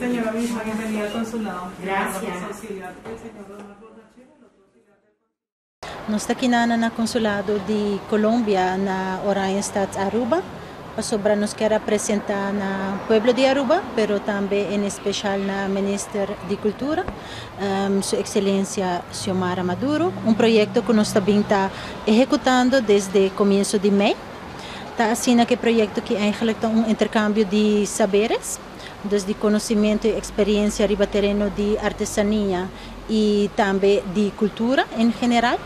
Señora misma, bienvenida al consulado. Gracias. Nós estamos aqui no consulado de Colômbia, na Oranjestad, Aruba. Para nós quer apresentar no pueblo de Aruba, mas também em especial na Ministra de Cultura, Sua Excelência Xiomara Maduro, projeto que nós também está executando desde o começo de mês. Está assim que projeto que eigenlijk intercâmbio de saberes, desde conhecimento e experiência riba terreno de artesania e também de cultura em geral.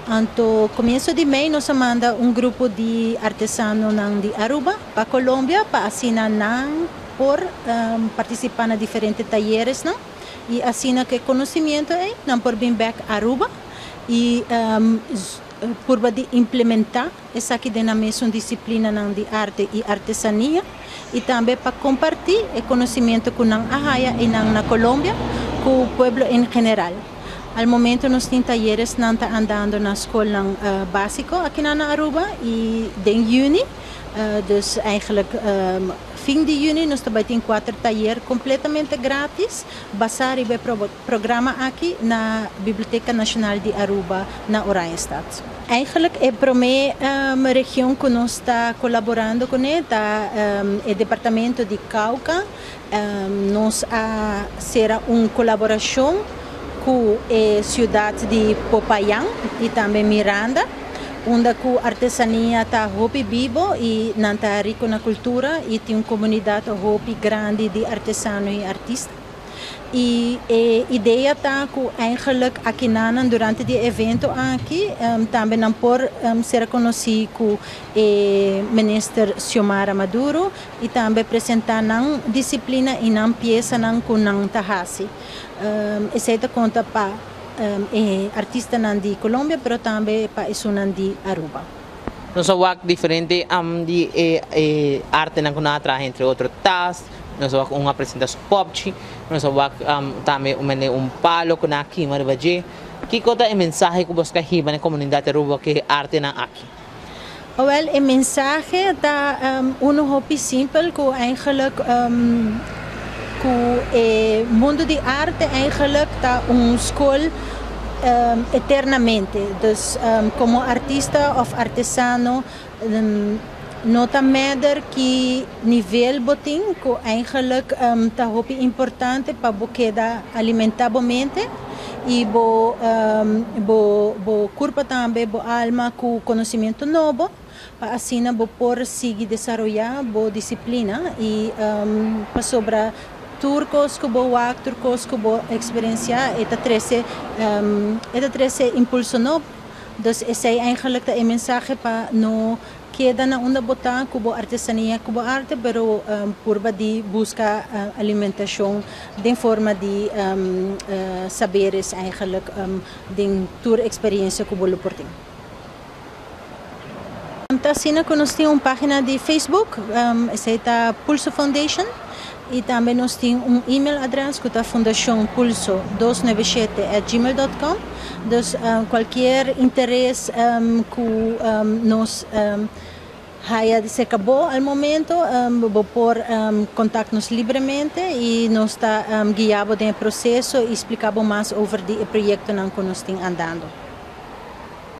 Então, começo de mês, nós manda grupo de artesanos de Aruba para Colômbia para assinar por participar em diferentes talleres, não? E assinar que conhecimento não por vir back Aruba e por implementar essa aqui na mesma disciplina de arte e artesania e também para compartilhar o conhecimento com a Haia e na Colômbia com o povo em geral. Al momento nós temos talleres não tá andando na escola básico aqui na Aruba e em juni, dus eigenlijk fim de juni nós também temos 4 talleres completamente grátis, baseado no programa aqui na Biblioteca Nacional de Aruba na Oranjestad. Eigenlijk é a primeira região que nós está colaborando com o departamento de Cauca, nós será uma colaboração com a cidade de Popayán e também Miranda, onde a artesania está muito viva e está rica na cultura e tem uma comunidade muito grande de artesanos e artistas. E a ideia está que eigenlijk aqui durante o evento aqui também não pode ser conhecido com o ministro Xiomara Maduro e também apresentar a disciplina e a peça com a Tahasi. Essa conta para artistas de Colômbia, mas também para os de Aruba. Nós temos diferente de arte na kunatra entre outros tas. Nós temos uma apresentação pop, nós temos também palo com aqui, maribaji. Que conta a mensagem que você quer na comunidade Aruba que arte na aqui? Wel, a mensagem é muito simples, que eigenlijk o mundo de arte eigenlijk está escola eternamente. Dus como artista ou artesano nota medir que nível botin que eigenlijk está muito importante para você alimentar a mente e bo corpo também bo alma com conhecimento novo para assim bo por seguir desenvolver bo disciplina e para sobra turcos que bo experiência eta trece impulso novo. Dus essa é eigenlijk a mensagem para no queda na onda botar cubo artesania, cubo arte, pero por de buscar alimentação de forma de saberes eigenlijk de tour experiência cubo lo portem. Assim que nós temos uma página de Facebook, essa é a Pulso Foundation. E também nós temos e-mail address que é fundação297@gmail.com. Dus qualquer interesse que nós se acabou ao momento, vou por contato-nos livremente e nós está guiado no processo e explicamos mais sobre o projeto que nós estamos andando.